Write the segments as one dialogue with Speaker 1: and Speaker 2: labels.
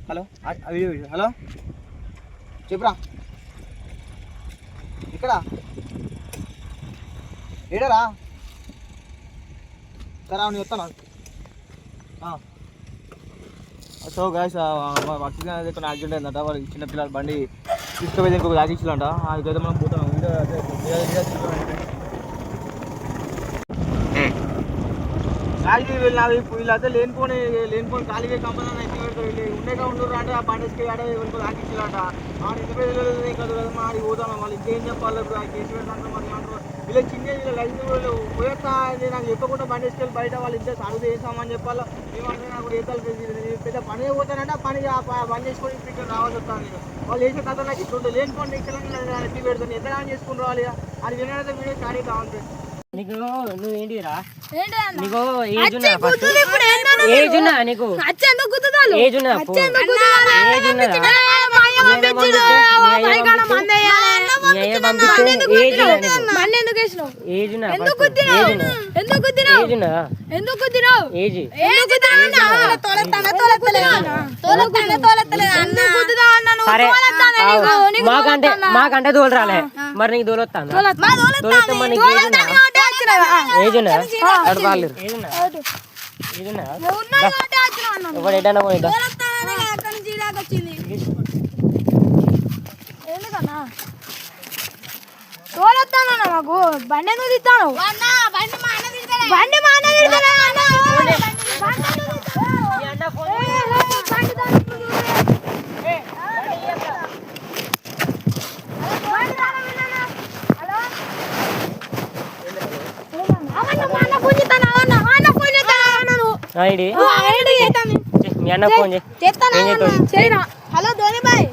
Speaker 1: Hello hello చెప్పురా ఇక్కడ ఏడరా సరే నేను వస్తాను. సో గాయస్ వర్క్ యాక్సిడెంట్ అయిందట. వాళ్ళకి చిన్నపిల్లల బండి తీసుకుపోయి ఇంకొక తాగించాలంట. అదికైతే మనం పోతాం. వీళ్ళైతే లేనిపోని ఖాళీగా కంపెనీ ఉండేగా ఉండరు అంటే ఆ బండికి ఆడ ఎవరికి తాగించాలంట. ఇంటిపై కాదు కదా అది పోతాను. వాళ్ళు ఇంకేం చెప్పాలి కేసు పెడతాను మరి అంటారు. వీళ్ళ చిన్న వీళ్ళ లైఫ్ పోయేస్తా నాకు చెప్పకుండా బండి వేసుకెళ్ళి బయట వాళ్ళు ఇంట్లో అడుగు వేసామని చెప్పాలి. ఏమంటే నాకు పెద్ద పని పోతానంటే ఆ పని బంద్ చేసుకొని ఇక్కడ రావాల్సి వస్తాను. వాళ్ళు వేసే కథ నాకు ఇట్లా లేనిపోండి ఇక్కడ టీ పెడతాను. ఎంత చేసుకుని రావాలి అది వినైతే వీడియో స్టార్ట్ అవుతా ఉంటుంది.
Speaker 2: నీకు నువ్వేంటిరా నీకు ఏజ్ ఉన్నా ఫస్ట్ ఏజ్ ఉన్నా నీకు ఏజ్ ఉన్నా మాకంటే దోలు రాలే మరి నీకు దోలు వస్తాను
Speaker 3: మాకు బండి ఎందుకు తిస్తాను బండి మా అన్న
Speaker 2: మీ అన్న ఫోన్
Speaker 3: చేయరా. హలో ధోని బాయ్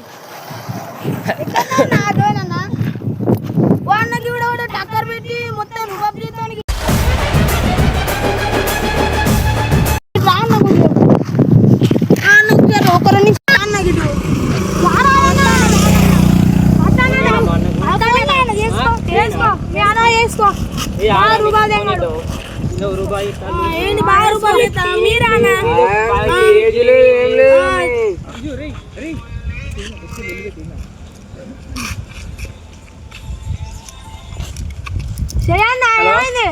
Speaker 3: అన్నకి కూడా టక్కర్ పెట్టి మొత్తం రుబాబ్ చేస్తానికి ఒకరు చేసుకో ఏంటి బాగా రూపాయలు మీరా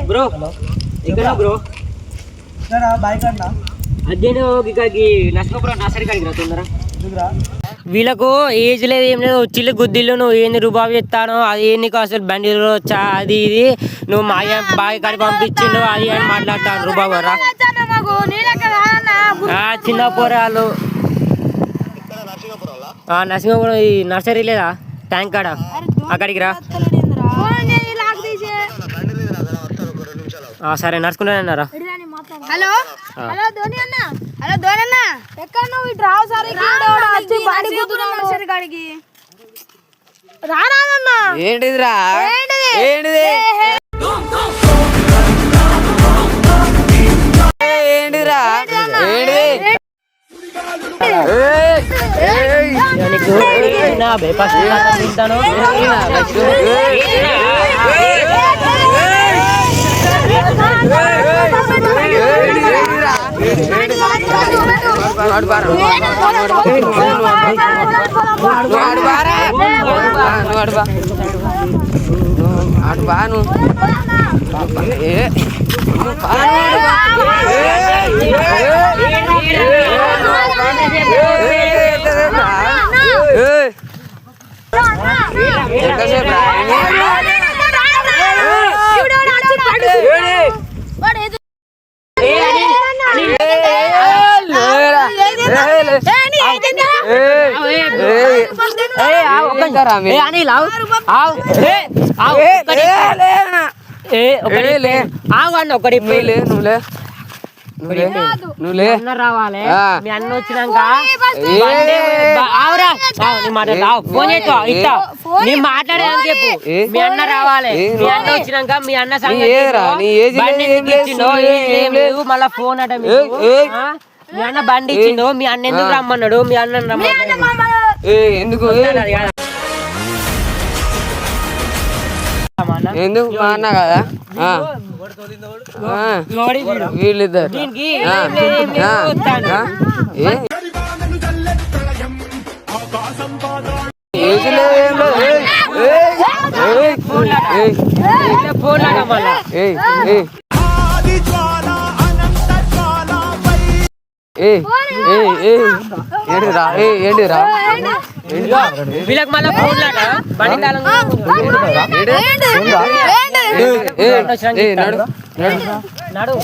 Speaker 2: బ్రో ఇక్కడ బ్రో
Speaker 1: బైక్ అన్నా
Speaker 2: అదేంటి నష్టపురం నర్సరీ కాడికి రా తొందర. వీళ్ళకు ఏజ్ లేదు ఏం లేదు వచ్చిల్లు గుద్దిల్లు నువ్వు ఏంది రూబాబు చెప్తాను అది నీకు అసలు బండిలో వచ్చా అది ఇది నువ్వు మా బావి కాడికి పంపించిండు అది అని మాట్లాడతాను రూబాబు రా చిన్న పోరాలు నరసింహపురం ఈ నర్సరీ లేదా ట్యాంక్ కాడ అక్కడికి రా. సరే నడుచుకుంటానన్నారా.
Speaker 3: హలో హలో ధోని అన్న హలో ధోని అన్న ఎక్కడ నువ్వు ఇటు రావు సార్ కాడికి రానా
Speaker 1: ఏంటిదిరా ఏంటిది ఏంటిదిరా
Speaker 2: తింటాను రావాలి మీ అన్న వచ్చినాక ఫోన్ చేస్తా ఇస్తా నీ మాట్లాడేదని చెప్పు. మీ అన్న రావాలి మీ అన్న వచ్చినాక మీ అన్న మళ్ళా ఫోన్ అట మీ అన్న బండి ఇచ్చిండు మీ అన్న ఎందుకు రమ్మన్నాడు మీ అన్న
Speaker 1: ఎందుకు ఎందుకు మా అన్న కదా వీళ్ళిద్దరు
Speaker 2: ఫోన్లాట మళ్ళా
Speaker 4: ఏంటిరా
Speaker 2: వీళ్ళకి మళ్ళా ఫోన్లాట బండి తాళం నడు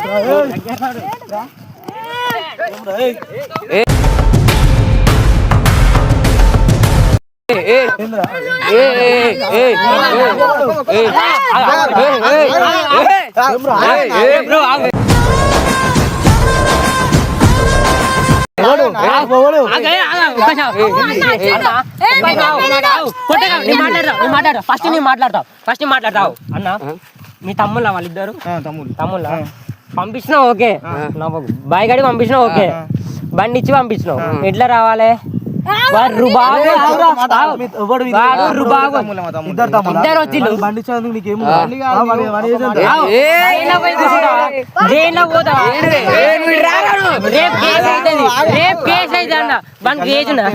Speaker 2: ఫస్ట్ నేను మాట్లాడతావు అన్న మీ తమ్ముళ్ళ వాళ్ళిద్దరు తమ్ముళ్ళ పంపించినావు ఓకే బాయ్ గడి పంపించినావు ఓకే బండి ఇచ్చి పంపించినావు ఎట్లా రావాలి ఇద్దరు వచ్చిండు రేపు కేసు అయితే అన్న బండి కేజునా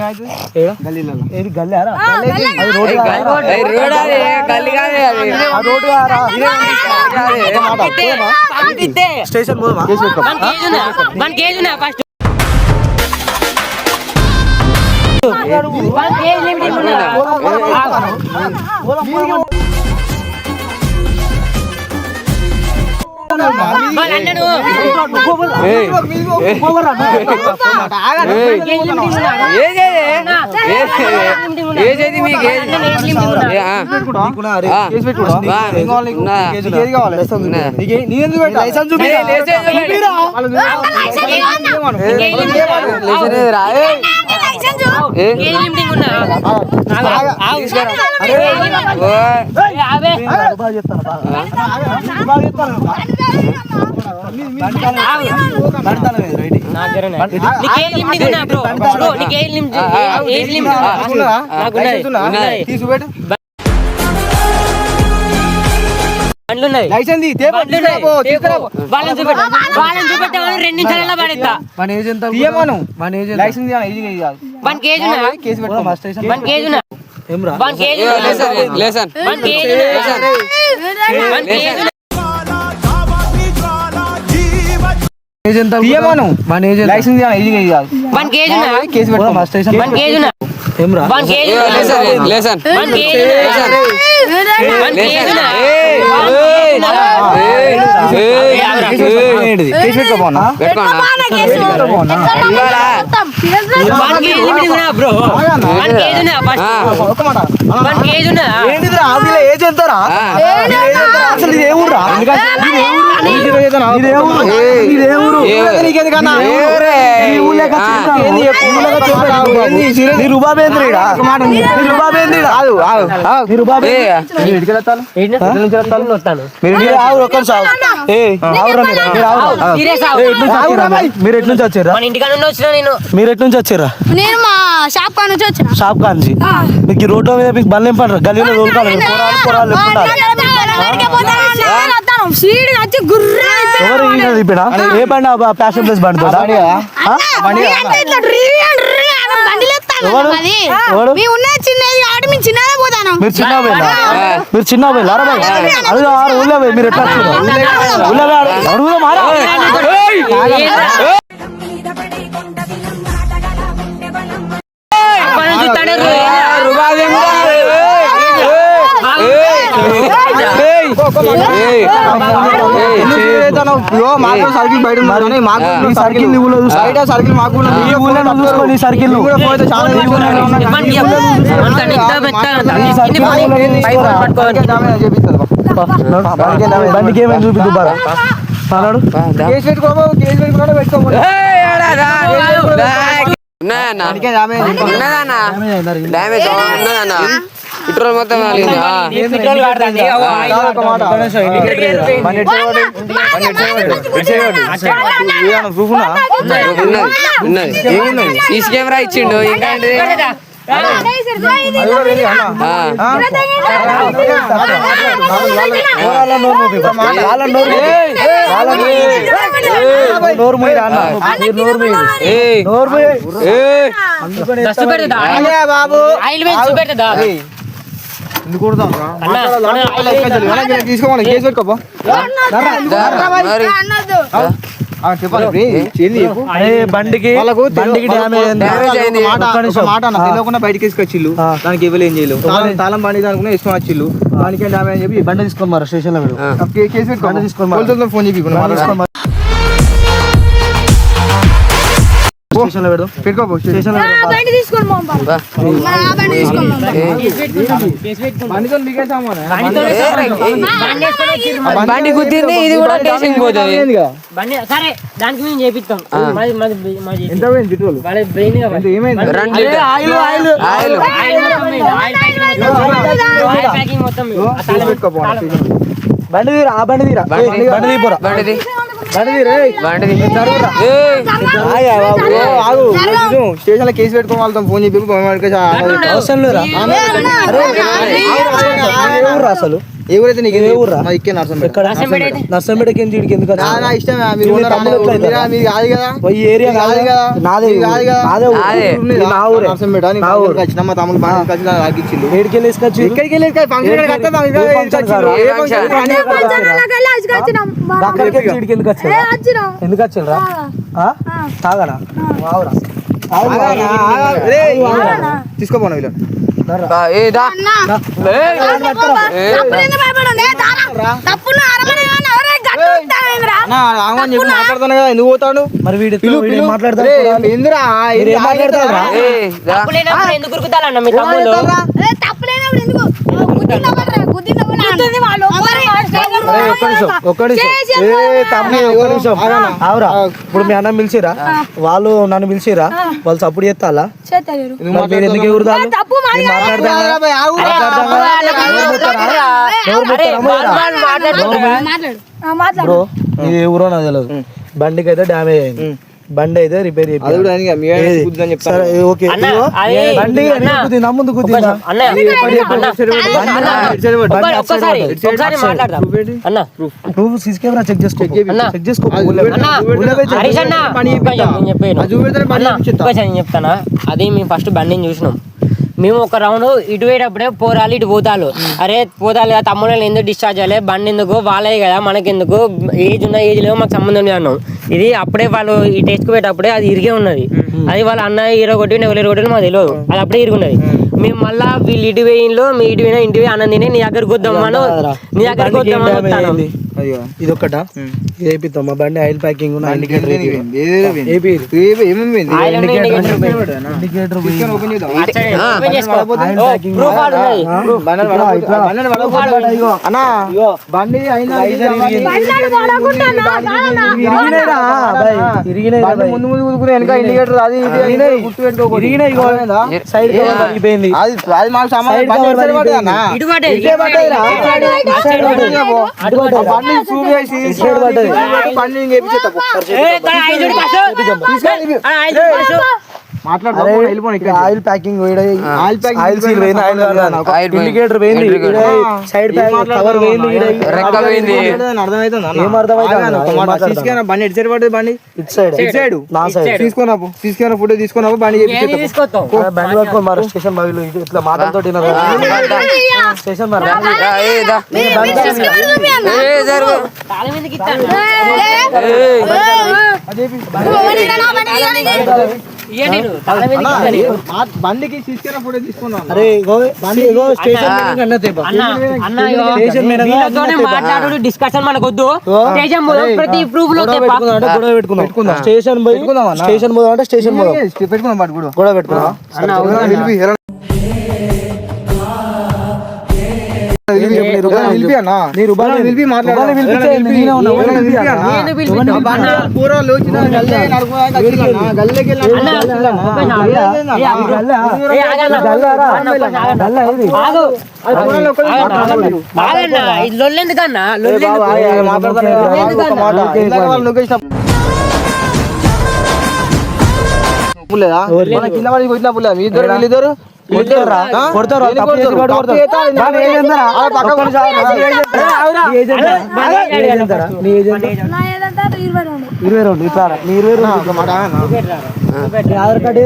Speaker 1: స్టేషన్
Speaker 2: బండి కేజునా ఫస్ట్
Speaker 1: లైసెన్స్
Speaker 2: వాళ్ళని చూపెట్టామని 2 నిమిషాలలో పడేస్తా
Speaker 1: లైసెన్స్
Speaker 2: మీరు ఎట్నుంచి వచ్చారా?
Speaker 3: నేను మా షాప్ కాడ నుంచి వచ్చిన.
Speaker 1: షాప్ కాంచి మీకు రోడ్డు మీద మీకు బండ్లు ఏం పడరు గల్లీలో దొరకాలి ఎవరు ఏ బండి ప్యాషన్ ప్లస్ బండి మీరు చిన్న మీరు ఎట్లా సర్కిల్ బయట సర్కిల్ సర్కిల్ మాకు సర్కిల్ బండికి ఏమైనా చూపిద్దు బాగా
Speaker 4: పెట్రోల్ మొత్తం సీసీ కెమెరా ఇచ్చిండు ఇంకా
Speaker 2: బాబు
Speaker 1: ఎందుకు కొడతావురా?
Speaker 2: అన్న,
Speaker 1: మాట్లాడాలా?
Speaker 2: అన్న,
Speaker 1: మాట్లాడాలా? ఎక్కడికి వెళ్ళి? వెనక్కి తీసుకోమని కేసు పెట్టుకోపో.
Speaker 4: మరి
Speaker 3: అన్నద్దు
Speaker 1: చెప్పాలి ఇప్పుడు ఏంది చెప్పు.
Speaker 5: బండికి
Speaker 1: వాళ్ళకు
Speaker 5: బండికి
Speaker 4: డ్యామేజ్ అయింది.
Speaker 1: ఒక మాట అన్న తెలియకుండా బయటికి తీసుకొచ్చిల్లు. దానికి ఇవ్వలే ఏం చేయలేవు. తాళం బండి దానికి ఇష్టం వచ్చిల్లు. దానికి డ్యామేజ్ అని చెప్పి
Speaker 5: బండి తీసుకొని మరి స్టేషన్ లో పెడు.
Speaker 1: కేసు పెట్టుకో.
Speaker 5: బండి తీసుకొని మరి.
Speaker 1: పోలీసులతో ఫోన్ చెప్పి ఇప్పుడు మాట్లాడు.
Speaker 5: స్టేషన్ లో పెడు.
Speaker 1: పెట్టుకోపో స్టేషన్.
Speaker 3: బండి తీసుకొని పోం బాబా. ఆ బండి తీసుకొని పోం
Speaker 1: బండితో మీకే సామాన్
Speaker 4: బండి గుద్దింది, ఇది కూడా స్టేషన్ పోతుంది.
Speaker 2: సరే దానికి మేము చేపిస్తాం.
Speaker 1: ఎంత పోయింది పెట్రోల్?
Speaker 2: వాళ్ళ బ్రెయిన్
Speaker 1: ఎంత ఏమైంది?
Speaker 4: 2 లీటర్ ఆయిల్
Speaker 2: ఆయిల్ ప్యాకింగ్ మొత్తం
Speaker 1: పెట్టుకోపో
Speaker 5: బండి తీరా, ఆ బండి తీరా, బండి తీపోరా,
Speaker 4: బండిది
Speaker 5: బండి తీరా.
Speaker 4: బండిది
Speaker 1: స్టేషన్ లో కేసు పెట్టుకోవాలి. వాళ్ళతో ఫోన్ చెప్పి
Speaker 5: అవసరం లేరా అసలు?
Speaker 1: ఎవరైతే నీకు
Speaker 5: ఏ ఊర్రా?
Speaker 1: ఇక్కే నర్సం
Speaker 5: ఎక్కడ నర్సంపేటకి ఎందుకు ఎందుకు
Speaker 1: నా ఇష్టం మీరు
Speaker 5: మీరు తమ్ముడు ఎట్లా
Speaker 1: మీరు కాదు కదా
Speaker 5: ఈ ఏరియా
Speaker 1: కాదు కదా
Speaker 5: నాదే
Speaker 1: కాదు కదా
Speaker 5: నాదే ఊరు. నా ఊరే
Speaker 1: నర్సంపేట
Speaker 5: నా ఊరు.
Speaker 1: వచ్చిన మా తమ్ముడు బాగా కలిసి నాకు రాకిచ్చిల్లు.
Speaker 5: ఏడికి వెళ్ళి తీసుకొచ్చి
Speaker 1: ఎక్కడికి వెళ్ళి ఫంక్షన్
Speaker 5: అక్కడికి ఇడికి ఎందుకు వచ్చారు? ఎందుకు వచ్చారా? తాగనా? వావురా
Speaker 1: తీసుకోపోను వీళ్ళు చెప్పి మాట్లాడుతాను కదా ఎందుకు పోతాడు
Speaker 5: మరి వీడి మాట్లాడతారు.
Speaker 1: ఎందురా
Speaker 2: ఎందుకు ఉరుకుతారన్న మీ తమ్ముళ్ళు?
Speaker 5: అవురా ఇప్పుడు మీ అన్న పిలిచిరా, వాళ్ళు నన్ను పిలిచిరా, వాళ్ళు సపోర్ట్ చేస్తారా? మీరు ఎందుకు ఎవరుదాలు బ్రో? ఇది ఎవరో నాకు తెలియదు. బండికి అయితే డ్యామేజ్ అయింది, బండి అయితే రిపేర్ ముందు కుద్దిందా? నువ్వు సీసీ కెమెరా చెక్ చేసుకో, చెక్ చేసుకో.
Speaker 2: చెప్తానా? అది మేము ఫస్ట్ బండిని చూసినాం. మేము ఒక రౌండ్ ఇటు పోయేటప్పుడే పోరాలి ఇటు పోతాలు. అరే పోతాలు కదా తమ్ముళ్ళు ఎందుకు డిశ్చార్జ్ అయ్యలే, బండి ఎందుకు వాళ్ళే కదా మనకెందుకు, ఏజ్ ఉన్న ఏజ్ లేవు మాకు సంబంధం లేదు అన్నాం. ఇది అప్పుడే వాళ్ళు ఈ టెస్ట్కి పోయేటప్పుడే అది ఇరిగే ఉన్నది. అది వాళ్ళ అన్న హీరో కొట్టి ఎవరు కొట్టి మాకు తెలియదు, అది అప్పుడే ఇరుగున్నది. మేము మళ్ళా వీళ్ళు ఇటు వేయింలో మీ ఇటు పోయినా ఇంటి పోయి అన్నం తిని నీ దగ్గరకు వద్దామని వస్తాను.
Speaker 5: ఇది ఒక్కట వేపిస్తాం. మా బండి ఆయిల్ ప్యాకింగ్
Speaker 1: ముందు ముందు కూరుకునే వెనక ఇండికేటర్ అది గుర్తు పెట్టుకోపోయింది. అది మాకు సంబంధం
Speaker 5: ఆయిల్ ప్యాకింగ్ ఇండికేటర్ పోయింది, సైడ్ కవర్ పోయింది,
Speaker 1: బండి ఇటు సైడ్ పడ్డది, బండి
Speaker 5: ఇటు సైడ్
Speaker 1: ఇటు సైడ్
Speaker 5: నా సైడ్
Speaker 1: తీసుకున్నా ఫోటో తీసుకున్నా బండి
Speaker 5: బండి పట్టుకొని మరి స్టేషన్ బావిలో ఇట్లా మాటలతో స్టేషన్ మరి
Speaker 1: బండికి తీసుకున్న ఫోటో తీసుకున్నా.
Speaker 2: డిస్కషన్ మనకు వద్దు. ప్రతి ప్రూఫ్ లో
Speaker 5: గొడవ పెట్టుకుందాం. స్టేషన్ పోయి స్టేషన్ పోదాం అంటే స్టేషన్ పోదాం,
Speaker 1: పెట్టుకున్నాం పాటు కూడా
Speaker 5: గొడవ పెట్టుకుందాం.
Speaker 2: ఎందుకన్నా
Speaker 1: కింద పడి కొట్టిన పుల్ల మీ ఇద్దరు వీళ్ళిద్దరు
Speaker 5: ఆధార్ కార్డు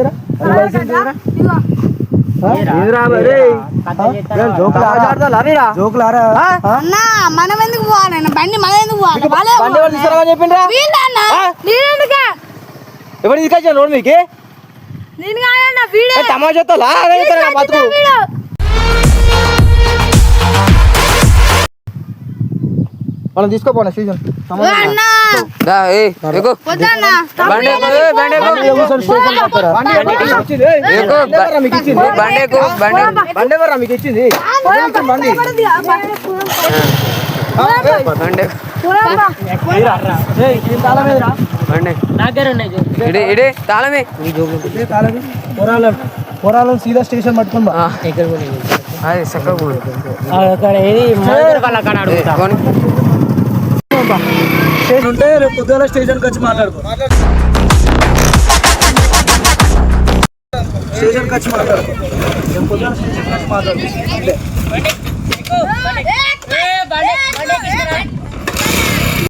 Speaker 5: జోకులారా
Speaker 3: అన్న మనం ఎందుకు పోవాలి బండి మనం ఎందుకు పోవాలి వాళ్ళే
Speaker 1: బండి వాళ్ళు తీసుకురామని చెప్పిండ్రా
Speaker 3: వీళ్ళన్న నేనెందుకే
Speaker 1: ఎవరు తీసుకొచ్చారు రోడ్ మీకు
Speaker 3: నేను కాదన్న వీడే
Speaker 1: తమాషా బతుకు
Speaker 3: వీడు
Speaker 1: వాళ్ళని తీసుకోపోనా సీజన్
Speaker 3: అన్న
Speaker 4: దా ఏ ఎక్కు
Speaker 3: వద్దన్న
Speaker 4: బండి ఎక్కు బండి ఎక్కు ఎక్కు బండి ఎక్కు బండి
Speaker 1: బండి ఎవరా మీకు ఇచ్చింది బండి
Speaker 4: బండి బండి ఇడి ఇడి తాళమే
Speaker 5: పొరాలను సీదా స్టేషన్ పట్టుకుని బా.
Speaker 4: అది చక్కగా
Speaker 2: అక్కడ ఏది మధుర వాళ్ళ కాడ అడుగుతా
Speaker 5: స్టేషన్ ఉంటే రేపు పొద్దున స్టేషన్కి వచ్చి మాట్లాడుకో స్టేషన్కి వచ్చి మాట్లాడుకో రేపు పొద్దున స్టేషన్కి వచ్చి మాట్లాడుకో